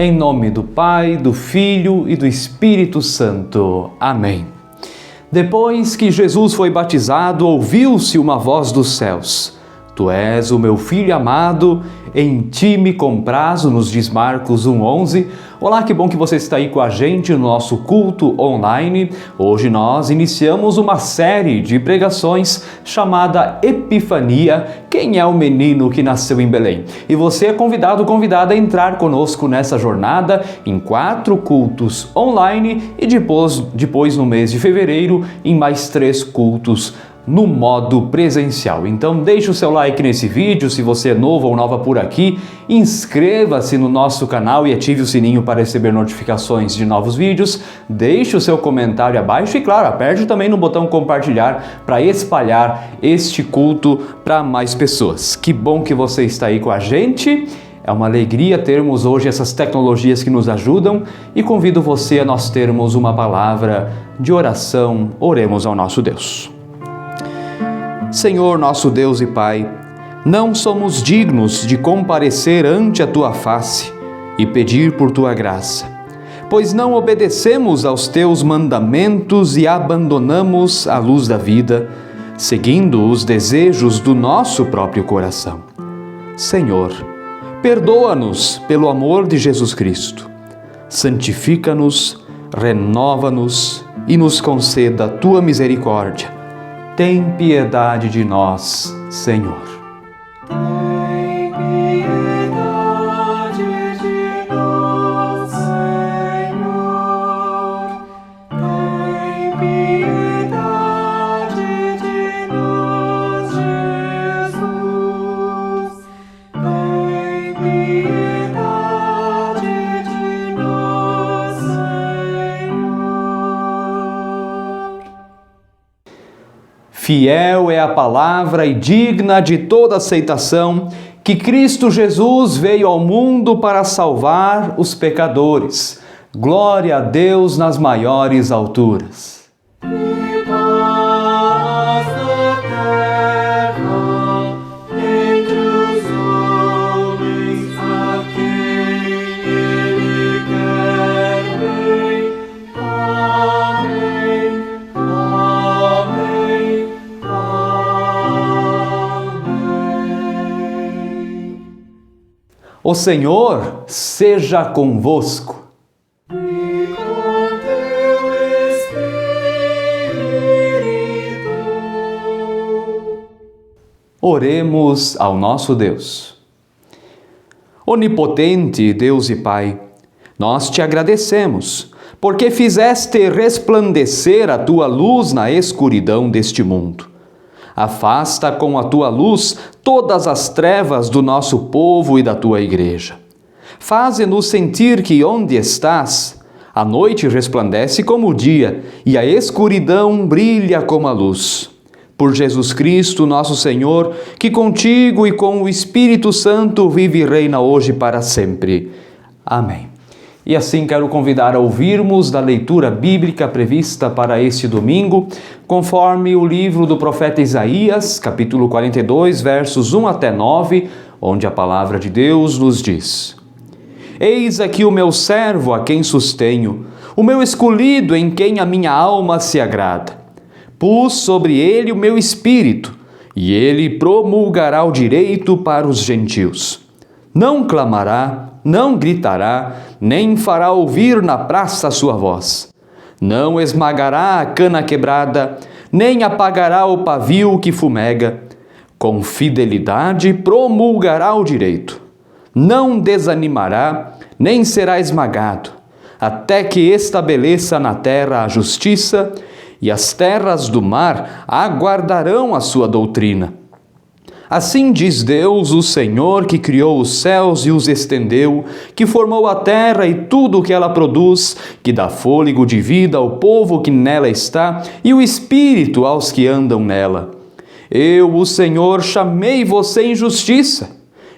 Em nome do Pai, do Filho e do Espírito Santo. Amém. Depois que Jesus foi batizado, ouviu-se uma voz dos céus: Tu és o meu Filho amado, em ti me comprazo, nos diz Marcos 1,11. Olá, que bom que você está aí com a gente no nosso culto online. Hoje nós iniciamos uma série de pregações chamada Epifania, quem é o menino que nasceu em Belém? E você é convidada a entrar conosco nessa jornada em 4 cultos online e depois no mês de fevereiro em mais 3 cultos no modo presencial. Então deixe o seu like nesse vídeo, se você é novo ou nova por aqui, inscreva-se no nosso canal e ative o sininho para receber notificações de novos vídeos, deixe o seu comentário abaixo e claro, aperte também no botão compartilhar para espalhar este culto para mais pessoas. Que bom que você está aí com a gente. É uma alegria termos hoje essas tecnologias que nos ajudam e convido você a nós termos uma palavra de oração. Oremos ao nosso Deus. Senhor, nosso Deus e Pai, não somos dignos de comparecer ante a Tua face e pedir por Tua graça, pois não obedecemos aos Teus mandamentos e abandonamos a luz da vida, seguindo os desejos do nosso próprio coração. Senhor, perdoa-nos pelo amor de Jesus Cristo, santifica-nos, renova-nos e nos conceda a Tua misericórdia. Tem piedade de nós, Senhor. Tem piedade de nós, Senhor. Tem piedade de nós, Jesus. Tem piedade de nós, Senhor. Fiel é a palavra e digna de toda aceitação que Cristo Jesus veio ao mundo para salvar os pecadores. Glória a Deus nas maiores alturas. E paz na terra entre os homens a quem Ele quer bem. Amém, amém, amém. O Senhor seja convosco. E com teu Espírito. Oremos ao nosso Deus. Onipotente Deus e Pai, nós te agradecemos, porque fizeste resplandecer a tua luz na escuridão deste mundo. Afasta com a tua luz todas as trevas do nosso povo e da tua igreja. Faze-nos sentir que onde estás, a noite resplandece como o dia e a escuridão brilha como a luz. Por Jesus Cristo, nosso Senhor, que contigo e com o Espírito Santo vive e reina hoje e para sempre. Amém. E assim quero convidar a ouvirmos da leitura bíblica prevista para este domingo, conforme o livro do profeta Isaías, capítulo 42, versos 1 até 9, onde a palavra de Deus nos diz: Eis aqui o meu servo a quem sustenho, o meu escolhido em quem a minha alma se agrada. Pus sobre ele o meu espírito, e ele promulgará o direito para os gentios. Não clamará, não gritará, nem fará ouvir na praça a sua voz. Não esmagará a cana quebrada, nem apagará o pavio que fumega. Com fidelidade promulgará o direito. Não desanimará, nem será esmagado, até que estabeleça na terra a justiça, e as terras do mar aguardarão a sua doutrina. Assim diz Deus, o Senhor, que criou os céus e os estendeu, que formou a terra e tudo o que ela produz, que dá fôlego de vida ao povo que nela está e o espírito aos que andam nela. Eu, o Senhor, chamei você em justiça.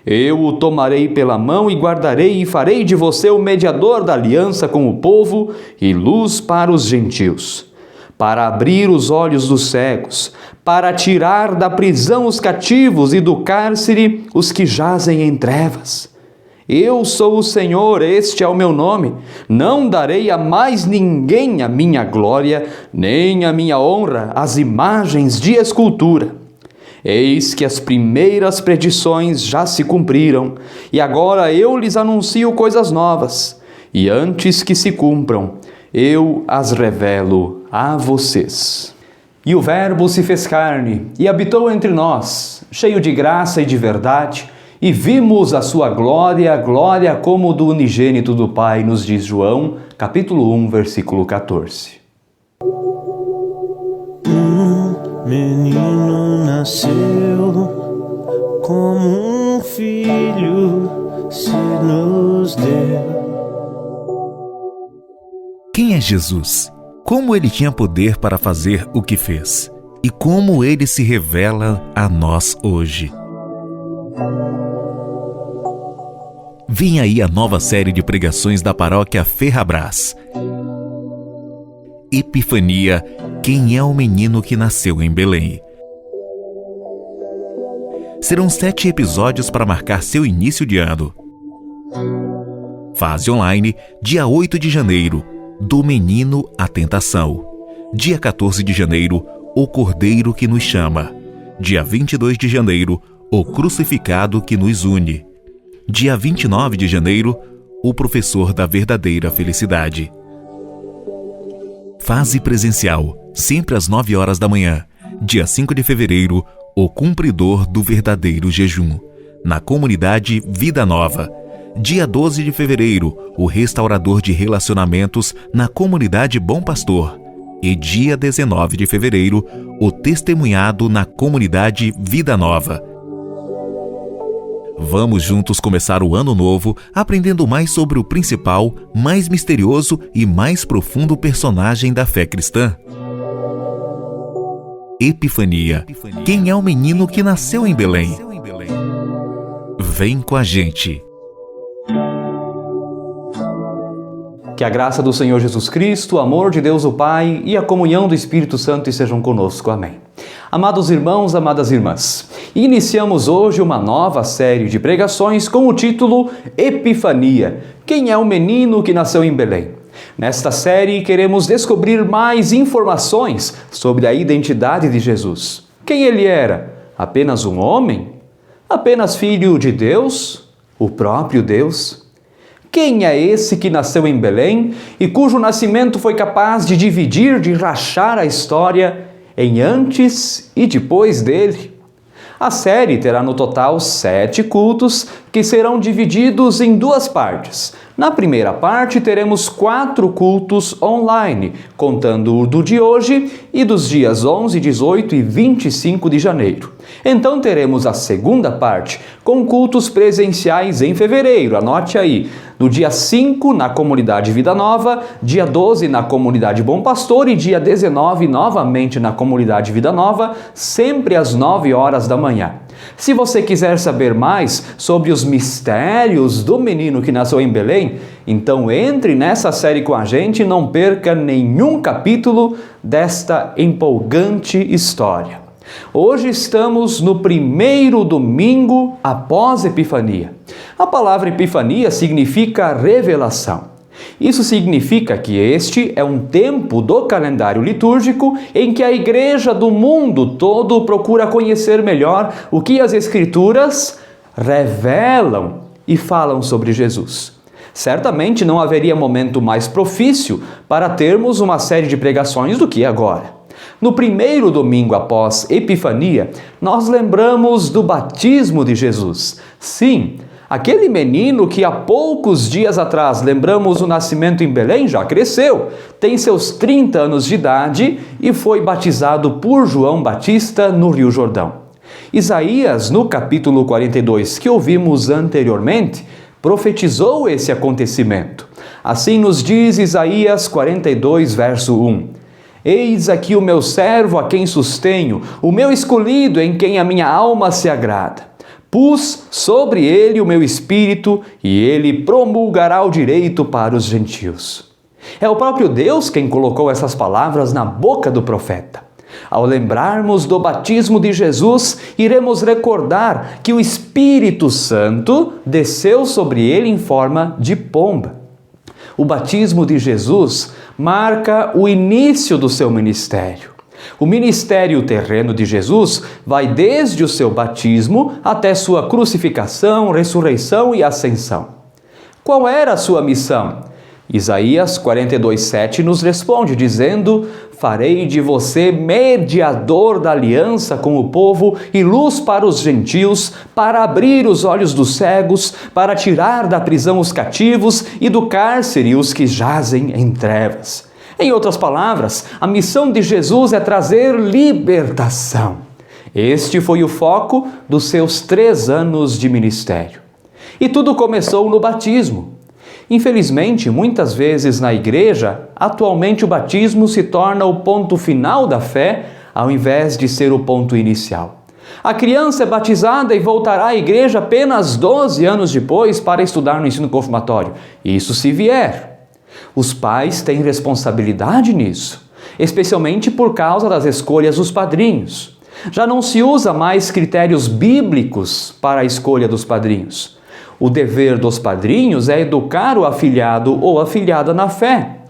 Eu o tomarei pela mão e guardarei e farei de você o mediador da aliança com o povo e luz para os gentios, para abrir os olhos dos cegos, para tirar da prisão os cativos e do cárcere os que jazem em trevas, Eu sou o Senhor, este é o meu nome. Não darei a mais ninguém a minha glória, nem a minha honra às imagens de escultura. Eis que as primeiras predições já se cumpriram, e agora eu lhes anuncio coisas novas, e antes que se cumpram, eu as revelo a vocês. E o Verbo se fez carne e habitou entre nós, cheio de graça e de verdade, e vimos a sua glória, glória como do unigênito do Pai, nos diz João, capítulo 1, versículo 14. Menino nasceu, como um filho se nos deu. Quem é Jesus? Como ele tinha poder para fazer o que fez? E como ele se revela a nós hoje? Vem aí a nova série de pregações da paróquia Ferrabras. Epifania, quem é o menino que nasceu em Belém? Serão 7 episódios para marcar seu início de ano. Fase online, dia 8 de janeiro, do menino à tentação. Dia 14 de janeiro, o Cordeiro que nos chama. Dia 22 de janeiro, o crucificado que nos une. Dia 29 de janeiro, o professor da verdadeira felicidade. Fase presencial, sempre às 9 horas da manhã. Dia 5 de fevereiro, o cumpridor do verdadeiro jejum, na comunidade Vida Nova. Dia 12 de fevereiro, o restaurador de relacionamentos na comunidade Bom Pastor. E dia 19 de fevereiro, o testemunhado na comunidade Vida Nova. Vamos juntos começar o ano novo aprendendo mais sobre o principal, mais misterioso e mais profundo personagem da fé cristã. Epifania. Quem é o menino que nasceu em Belém? Vem com a gente. Que a graça do Senhor Jesus Cristo, o amor de Deus o Pai e a comunhão do Espírito Santo estejam conosco. Amém. Amados irmãos, amadas irmãs, iniciamos hoje uma nova série de pregações com o título Epifania. Quem é o menino que nasceu em Belém? Nesta série queremos descobrir mais informações sobre a identidade de Jesus. Quem ele era? Apenas um homem? Apenas filho de Deus? O próprio Deus? Quem é esse que nasceu em Belém e cujo nascimento foi capaz de dividir, de rachar a história em antes e depois dele? A série terá no total 7 cultos que serão divididos em 2 partes. Na primeira parte teremos 4 cultos online, contando o do de hoje e dos dias 11, 18 e 25 de janeiro. Então teremos a segunda parte, com cultos presenciais em fevereiro, anote aí. No dia 5 na comunidade Vida Nova, dia 12 na comunidade Bom Pastor e dia 19 novamente na comunidade Vida Nova, sempre às 9 horas da manhã. Se você quiser saber mais sobre os mistérios do menino que nasceu em Belém, então entre nessa série com a gente e não perca nenhum capítulo desta empolgante história. Hoje estamos no primeiro domingo após Epifania. A palavra Epifania significa revelação. Isso significa que este é um tempo do calendário litúrgico em que a igreja do mundo todo procura conhecer melhor o que as Escrituras revelam e falam sobre Jesus. Certamente não haveria momento mais propício para termos uma série de pregações do que agora. No primeiro domingo após Epifania, nós lembramos do batismo de Jesus. Sim, aquele menino que há poucos dias atrás lembramos o nascimento em Belém já cresceu, tem seus 30 anos de idade e foi batizado por João Batista no Rio Jordão. Isaías, no capítulo 42, que ouvimos anteriormente, profetizou esse acontecimento. Assim nos diz Isaías 42, verso 1. Eis aqui o meu servo a quem sustenho, o meu escolhido em quem a minha alma se agrada. Pus sobre ele o meu espírito e ele promulgará o direito para os gentios. É o próprio Deus quem colocou essas palavras na boca do profeta. Ao lembrarmos do batismo de Jesus, iremos recordar que o Espírito Santo desceu sobre ele em forma de pomba. O batismo de Jesus marca o início do seu ministério. O ministério terreno de Jesus vai desde o seu batismo até sua crucificação, ressurreição e ascensão. Qual era a sua missão? Isaías 42:7 nos responde dizendo: farei de você mediador da aliança com o povo e luz para os gentios, para abrir os olhos dos cegos, para tirar da prisão os cativos e do cárcere os que jazem em trevas. Em outras palavras, a missão de Jesus é trazer libertação. Este foi o foco dos seus 3 anos de ministério. E tudo começou no batismo. Infelizmente, muitas vezes na igreja, atualmente o batismo se torna o ponto final da fé, ao invés de ser o ponto inicial. A criança é batizada e voltará à igreja apenas 12 anos depois para estudar no ensino confirmatório. Isso se vier. Os pais têm responsabilidade nisso, especialmente por causa das escolhas dos padrinhos. Já não se usa mais critérios bíblicos para a escolha dos padrinhos. O dever dos padrinhos é educar o afilhado ou afilhada na fé.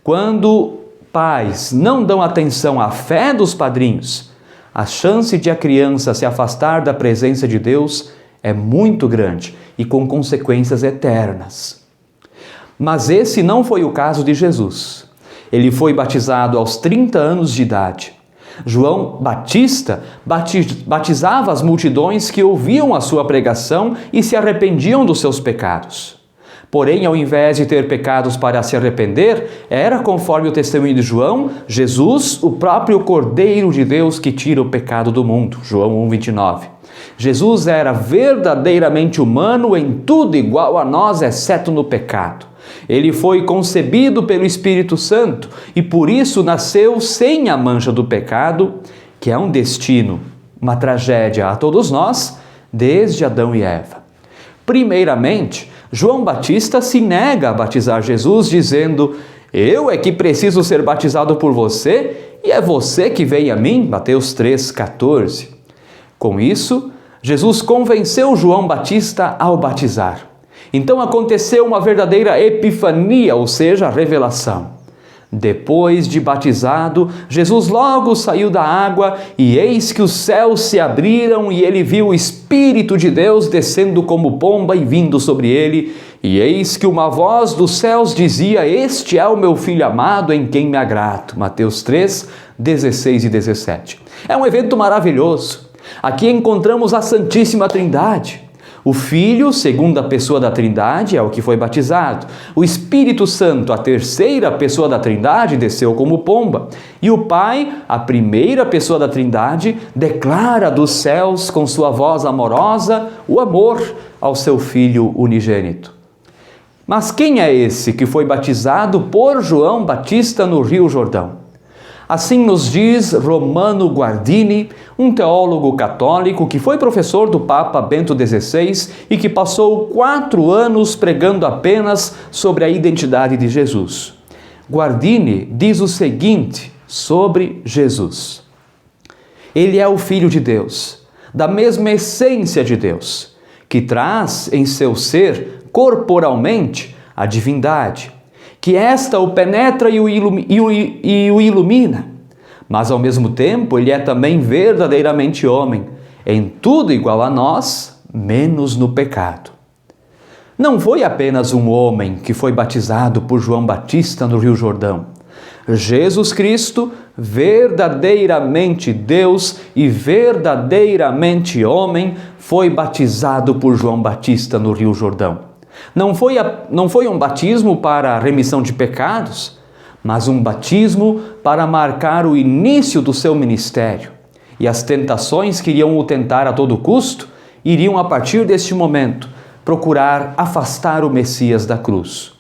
Quando pais não dão atenção à fé dos padrinhos, a chance de a criança se afastar da presença de Deus é muito grande e com consequências eternas. Mas esse não foi o caso de Jesus. Ele foi batizado aos 30 anos de idade. João Batista batizava as multidões que ouviam a sua pregação e se arrependiam dos seus pecados. Porém, ao invés de ter pecados para se arrepender, era, conforme o testemunho de João, Jesus, o próprio Cordeiro de Deus que tira o pecado do mundo. João 1:29. Jesus era verdadeiramente humano, em tudo igual a nós, exceto no pecado. Ele foi concebido pelo Espírito Santo e por isso nasceu sem a mancha do pecado, que é um destino, uma tragédia a todos nós, desde Adão e Eva. Primeiramente, João Batista se nega a batizar Jesus, dizendo: eu é que preciso ser batizado por você e é você que vem a mim. Mateus 3,14. Com isso, Jesus convenceu João Batista ao batizar. Então aconteceu uma verdadeira epifania, ou seja, revelação. Depois de batizado, Jesus logo saiu da água e eis que os céus se abriram e ele viu o Espírito de Deus descendo como pomba e vindo sobre ele. E eis que uma voz dos céus dizia: este é o meu Filho amado em quem me agrado. Mateus 3, 16 e 17. É um evento maravilhoso. Aqui encontramos a Santíssima Trindade. O Filho, segunda pessoa da Trindade, é o que foi batizado. O Espírito Santo, a terceira pessoa da Trindade, desceu como pomba. E o Pai, a primeira pessoa da Trindade, declara dos céus com sua voz amorosa o amor ao seu Filho unigênito. Mas quem é esse que foi batizado por João Batista no Rio Jordão? Assim nos diz Romano Guardini, um teólogo católico que foi professor do Papa Bento XVI e que passou 4 anos pregando apenas sobre a identidade de Jesus. Guardini diz o seguinte sobre Jesus: ele é o Filho de Deus, da mesma essência de Deus, que traz em seu ser corporalmente a divindade, que esta o penetra e o ilumina, mas ao mesmo tempo ele é também verdadeiramente homem, em tudo igual a nós, menos no pecado. Não foi apenas um homem que foi batizado por João Batista no Rio Jordão. Jesus Cristo, verdadeiramente Deus e verdadeiramente homem, foi batizado por João Batista no Rio Jordão. Não foi um batismo para a remissão de pecados, mas um batismo para marcar o início do seu ministério. E as tentações que iriam o tentar a todo custo, iriam a partir deste momento procurar afastar o Messias da cruz.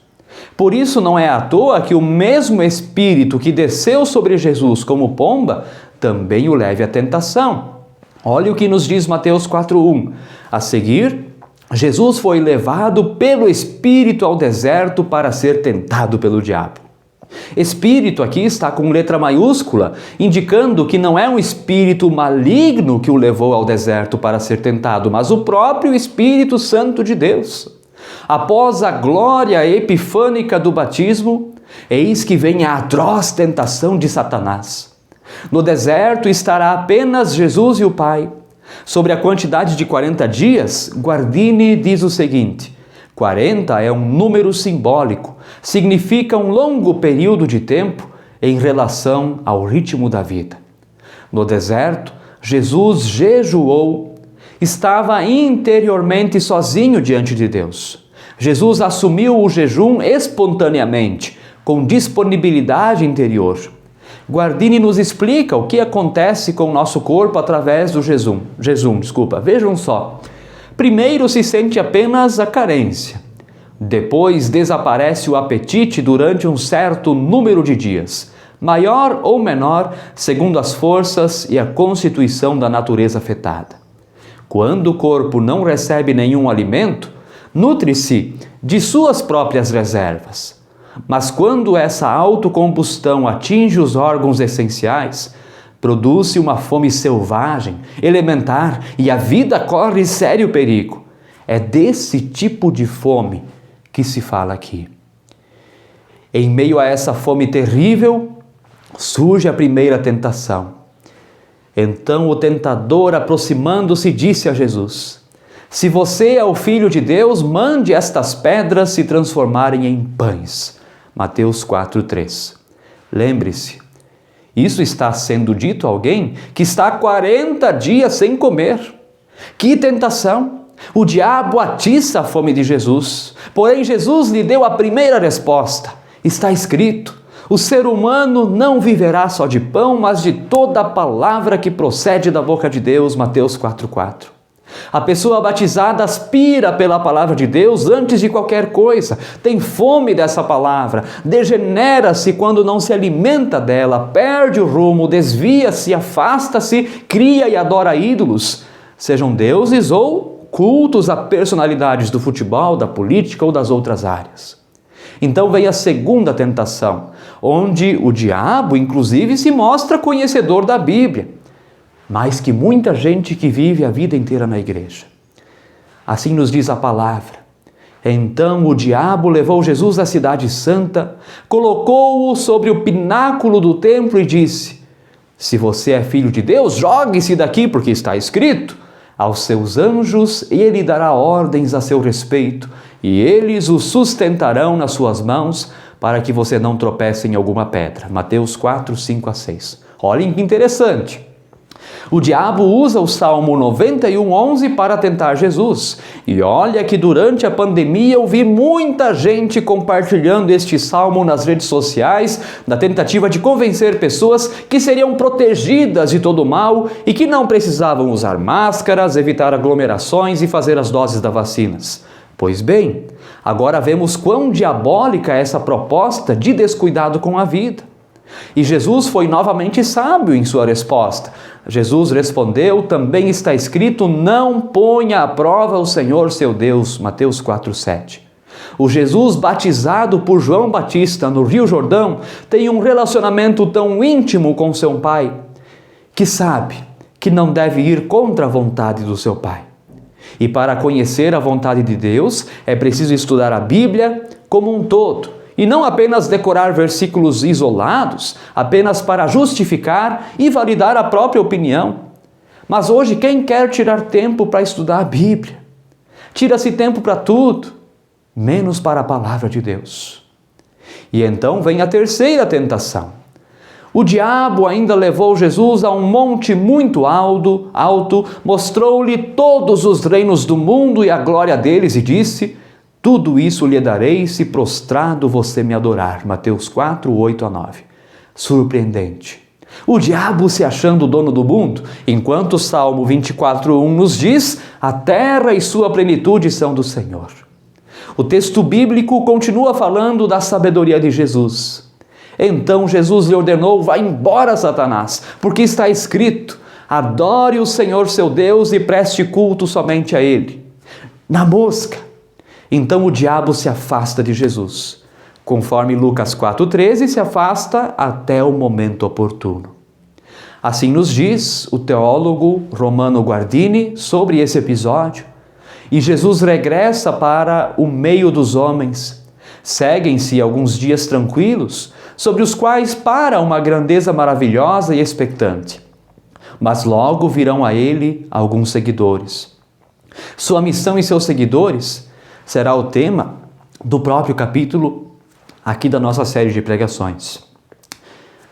Por isso não é à toa que o mesmo Espírito que desceu sobre Jesus como pomba, também o leve à tentação. Olha o que nos diz Mateus 4:1. A seguir, Jesus foi levado pelo Espírito ao deserto para ser tentado pelo diabo. Espírito aqui está com letra maiúscula, indicando que não é um espírito maligno que o levou ao deserto para ser tentado, mas o próprio Espírito Santo de Deus. Após a glória epifânica do batismo, eis que vem a atroz tentação de Satanás. No deserto estará apenas Jesus e o Pai. Sobre a quantidade de 40 dias, Guardini diz o seguinte: 40 é um número simbólico, significa um longo período de tempo em relação ao ritmo da vida. No deserto, Jesus jejuou, estava interiormente sozinho diante de Deus. Jesus assumiu o jejum espontaneamente, com disponibilidade interior. Guardini nos explica o que acontece com o nosso corpo através do jejum. Vejam só. Primeiro se sente apenas a carência. Depois desaparece o apetite durante um certo número de dias, maior ou menor, segundo as forças e a constituição da natureza afetada. Quando o corpo não recebe nenhum alimento, nutre-se de suas próprias reservas. Mas quando essa autocombustão atinge os órgãos essenciais, produz-se uma fome selvagem, elementar, e a vida corre sério perigo. É desse tipo de fome que se fala aqui. Em meio a essa fome terrível, surge a primeira tentação. Então o tentador, aproximando-se, disse a Jesus: se você é o Filho de Deus, mande estas pedras se transformarem em pães. Mateus 4:3. Lembre-se, isso está sendo dito a alguém que está há 40 dias sem comer. Que tentação! O diabo atiça a fome de Jesus. Porém, Jesus lhe deu a primeira resposta. Está escrito: o ser humano não viverá só de pão, mas de toda a palavra que procede da boca de Deus. Mateus 4:4. A pessoa batizada aspira pela palavra de Deus antes de qualquer coisa, tem fome dessa palavra, degenera-se quando não se alimenta dela, perde o rumo, desvia-se, afasta-se, cria e adora ídolos, sejam deuses ou cultos a personalidades do futebol, da política ou das outras áreas. Então vem a segunda tentação, onde o diabo inclusive se mostra conhecedor da Bíblia, mais que muita gente que vive a vida inteira na igreja. Assim nos diz a palavra. Então o diabo levou Jesus à cidade santa, colocou-o sobre o pináculo do templo e disse: se você é filho de Deus, jogue-se daqui, porque está escrito: aos seus anjos ele dará ordens a seu respeito, e eles o sustentarão nas suas mãos, para que você não tropece em alguma pedra. Mateus 4:5-6. Olhem que interessante. O diabo usa o Salmo 91:11 para tentar Jesus. E olha que durante a pandemia eu vi muita gente compartilhando este salmo nas redes sociais, na tentativa de convencer pessoas que seriam protegidas de todo o mal e que não precisavam usar máscaras, evitar aglomerações e fazer as doses das vacinas. Pois bem, agora vemos quão diabólica é essa proposta de descuidado com a vida. E Jesus foi novamente sábio em sua resposta. Jesus respondeu: também está escrito, não ponha à prova o Senhor seu Deus. Mateus 4:7. O Jesus batizado por João Batista no Rio Jordão tem um relacionamento tão íntimo com seu pai, que sabe que não deve ir contra a vontade do seu pai. E para conhecer a vontade de Deus, é preciso estudar a Bíblia como um todo, e não apenas decorar versículos isolados, apenas para justificar e validar a própria opinião. Mas hoje, quem quer tirar tempo para estudar a Bíblia? Tira-se tempo para tudo, menos para a palavra de Deus. E então vem a terceira tentação. O diabo ainda levou Jesus a um monte muito alto, mostrou-lhe todos os reinos do mundo e a glória deles e disse: tudo isso lhe darei se prostrado você me adorar. Mateus 4:8-9. Surpreendente. O diabo se achando dono do mundo, enquanto o Salmo 24:1 nos diz: a terra e sua plenitude são do Senhor. O texto bíblico continua falando da sabedoria de Jesus. Então Jesus lhe ordenou: vá embora, Satanás, porque está escrito: adore o Senhor seu Deus e preste culto somente a Ele. Na mosca. Então o diabo se afasta de Jesus. Conforme Lucas 4,13, se afasta até o momento oportuno. Assim nos diz o teólogo Romano Guardini sobre esse episódio. E Jesus regressa para o meio dos homens. Seguem-se alguns dias tranquilos, sobre os quais para uma grandeza maravilhosa e expectante. Mas logo virão a ele alguns seguidores. Sua missão e seus seguidores será o tema do próprio capítulo aqui da nossa série de pregações.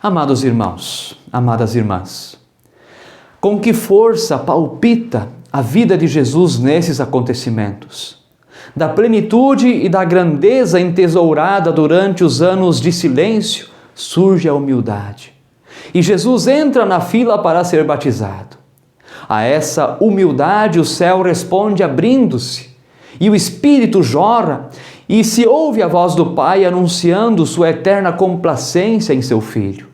Amados irmãos, amadas irmãs, com que força palpita a vida de Jesus nesses acontecimentos? Da plenitude e da grandeza entesourada durante os anos de silêncio, surge a humildade. E Jesus entra na fila para ser batizado. A essa humildade o céu responde abrindo-se, e o Espírito jorra, e se ouve a voz do Pai anunciando sua eterna complacência em seu Filho.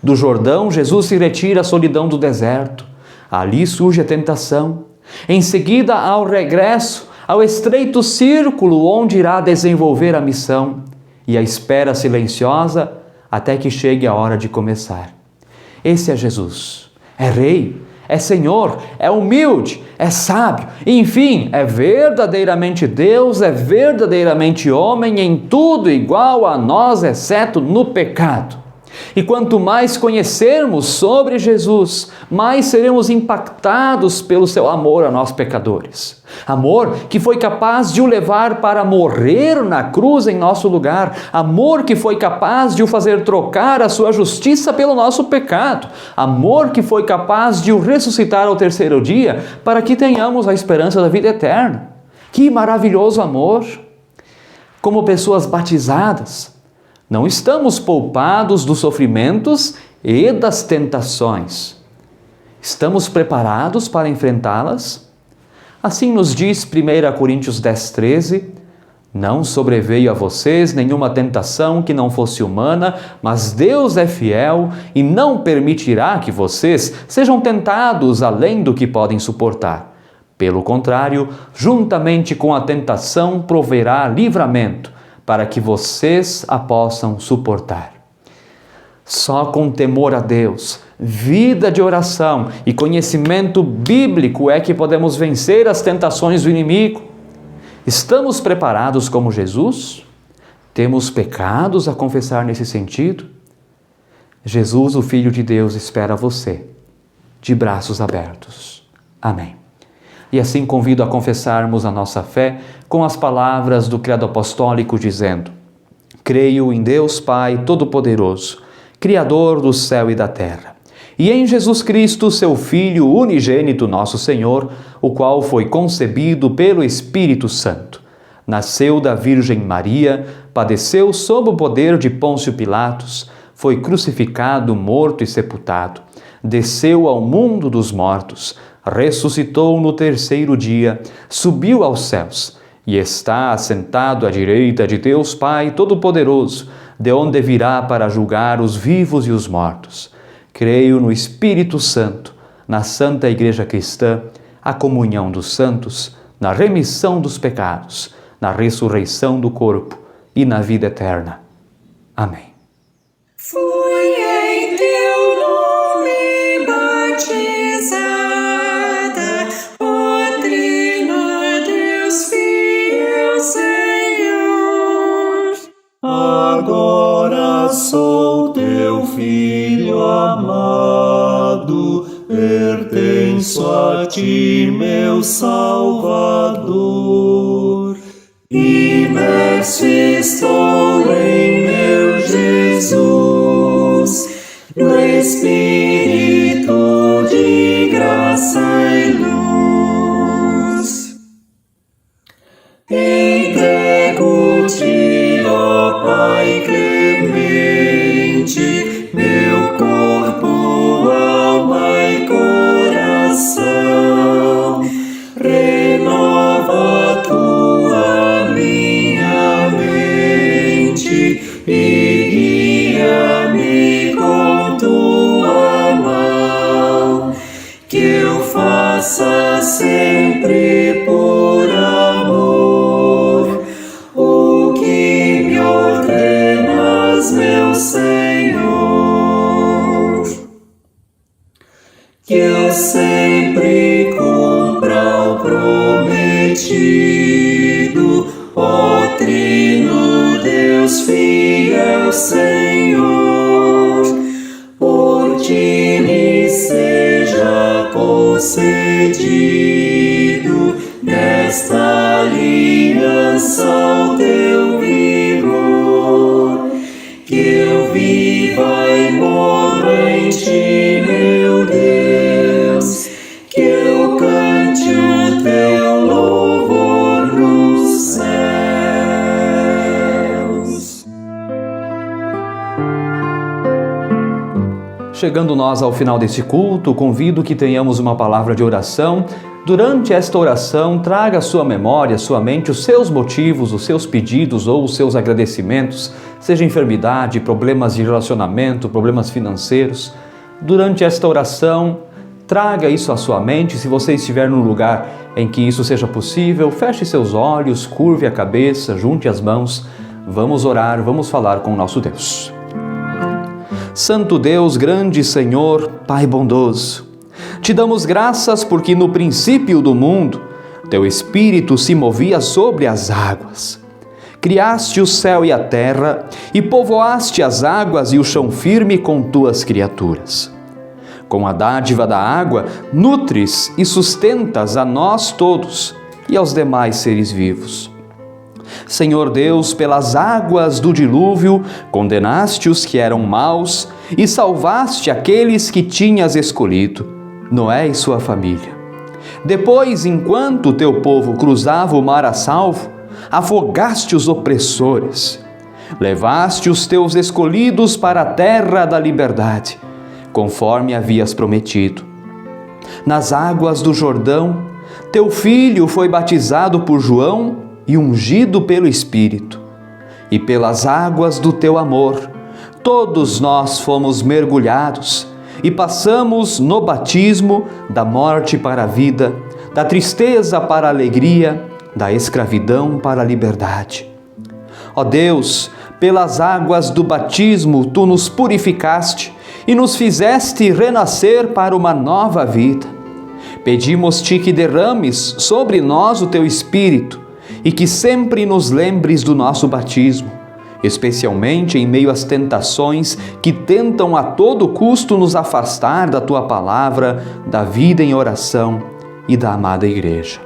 Do Jordão, Jesus se retira à solidão do deserto. Ali surge a tentação. Em seguida, ao regresso, ao estreito círculo onde irá desenvolver a missão, e a espera silenciosa até que chegue a hora de começar. Esse é Jesus. É Rei, é Senhor, é humilde, é sábio, enfim, é verdadeiramente Deus, é verdadeiramente homem, em tudo igual a nós, exceto no pecado. E quanto mais conhecermos sobre Jesus, mais seremos impactados pelo seu amor a nós pecadores. Amor que foi capaz de o levar para morrer na cruz em nosso lugar. Amor que foi capaz de o fazer trocar a sua justiça pelo nosso pecado. Amor que foi capaz de o ressuscitar ao terceiro dia para que tenhamos a esperança da vida eterna. Que maravilhoso amor! Como pessoas batizadas, não estamos poupados dos sofrimentos e das tentações. Estamos preparados para enfrentá-las? Assim nos diz 1 Coríntios 10,13, não sobreveio a vocês nenhuma tentação que não fosse humana, mas Deus é fiel e não permitirá que vocês sejam tentados além do que podem suportar. Pelo contrário, juntamente com a tentação proverá livramento, para que vocês a possam suportar. Só com temor a Deus, vida de oração e conhecimento bíblico é que podemos vencer as tentações do inimigo. Estamos preparados como Jesus? Temos pecados a confessar nesse sentido? Jesus, o Filho de Deus, espera você, de braços abertos. Amém. E assim convido a confessarmos a nossa fé com as palavras do Credo Apostólico dizendo: creio em Deus Pai Todo-Poderoso, Criador do céu e da terra, e em Jesus Cristo, seu Filho unigênito, nosso Senhor, o qual foi concebido pelo Espírito Santo. Nasceu da Virgem Maria, padeceu sob o poder de Pôncio Pilatos, foi crucificado, morto e sepultado, desceu ao mundo dos mortos, ressuscitou no terceiro dia, subiu aos céus e está assentado à direita de Deus Pai Todo-Poderoso, de onde virá para julgar os vivos e os mortos. Creio no Espírito Santo, na Santa Igreja Cristã, a comunhão dos santos, na remissão dos pecados, na ressurreição do corpo e na vida eterna. Amém. Fui em teu nome batizada, ó Trino Deus fiel Senhor. Agora sou teu filho amado, pertenço a ti, meu Salvador. Imerso estou em meu Jesus, no Espírito de graça e luz. Entrego-te, ó Pai clemente, meu corpo, alma e coração. Renova tua minha mente e guia-me com tua mão, que eu faça sempre por amor o que me ordenas. que eu sempre cumpra o prometido, ó Trino Deus fiel Senhor, por ti me seja concedido nesta aliança o teu vigor, que eu viva e morra em ti, meu Deus, que eu cante o teu louvor nos céus. Chegando nós ao final deste culto, convido que tenhamos uma palavra de oração. Durante esta oração, traga à sua memória, à sua mente, os seus motivos, os seus pedidos ou os seus agradecimentos, seja enfermidade, problemas de relacionamento, problemas financeiros. Durante esta oração, traga isso à sua mente. Se você estiver num lugar em que isso seja possível, feche seus olhos, curve a cabeça, junte as mãos. Vamos orar, vamos falar com o nosso Deus. Santo Deus, grande Senhor, Pai bondoso, te damos graças porque no princípio do mundo, teu Espírito se movia sobre as águas. Criaste o céu e a terra e povoaste as águas e o chão firme com tuas criaturas. Com a dádiva da água, nutres e sustentas a nós todos e aos demais seres vivos. Senhor Deus, pelas águas do dilúvio, condenaste os que eram maus e salvaste aqueles que tinhas escolhido, Noé e sua família. Depois, enquanto o teu povo cruzava o mar a salvo, afogaste os opressores, levaste os teus escolhidos para a terra da liberdade, conforme havias prometido. Nas águas do Jordão, teu filho foi batizado por João e ungido pelo Espírito. E pelas águas do teu amor, todos nós fomos mergulhados e passamos no batismo da morte para a vida, da tristeza para a alegria, da escravidão para a liberdade. Ó Deus, pelas águas do batismo tu nos purificaste e nos fizeste renascer para uma nova vida. Pedimos-te que derrames sobre nós o teu Espírito e que sempre nos lembres do nosso batismo, especialmente em meio às tentações que tentam a todo custo nos afastar da tua palavra, da vida em oração e da amada Igreja.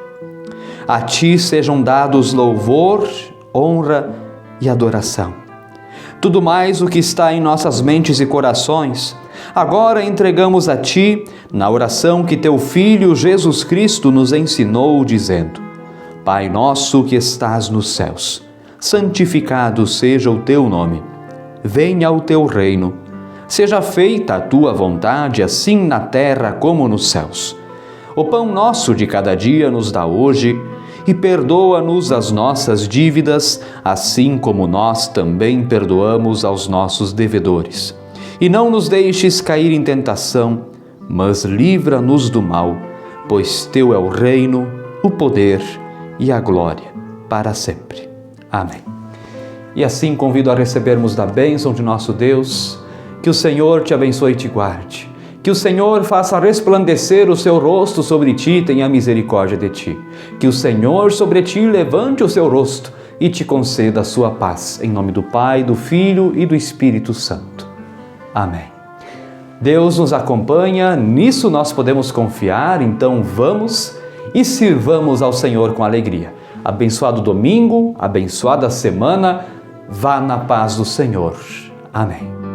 A ti sejam dados louvor, honra e adoração. Tudo mais o que está em nossas mentes e corações, agora entregamos a ti na oração que teu Filho Jesus Cristo nos ensinou, dizendo: Pai nosso que estás nos céus, santificado seja o teu nome. Venha o teu reino. Seja feita a tua vontade, assim na terra como nos céus. O pão nosso de cada dia nos dá hoje e perdoa-nos as nossas dívidas, assim como nós também perdoamos aos nossos devedores. E não nos deixes cair em tentação, mas livra-nos do mal, pois teu é o reino, o poder e a glória para sempre. Amém. E assim convido a recebermos da bênção de nosso Deus, que o Senhor te abençoe e te guarde, que o Senhor faça resplandecer o seu rosto sobre ti e tenha misericórdia de ti, que o Senhor sobre ti levante o seu rosto e te conceda a sua paz, em nome do Pai, do Filho e do Espírito Santo. Amém. Deus nos acompanha, nisso nós podemos confiar, então vamos e sirvamos ao Senhor com alegria. Abençoado domingo, abençoada semana, vá na paz do Senhor. Amém.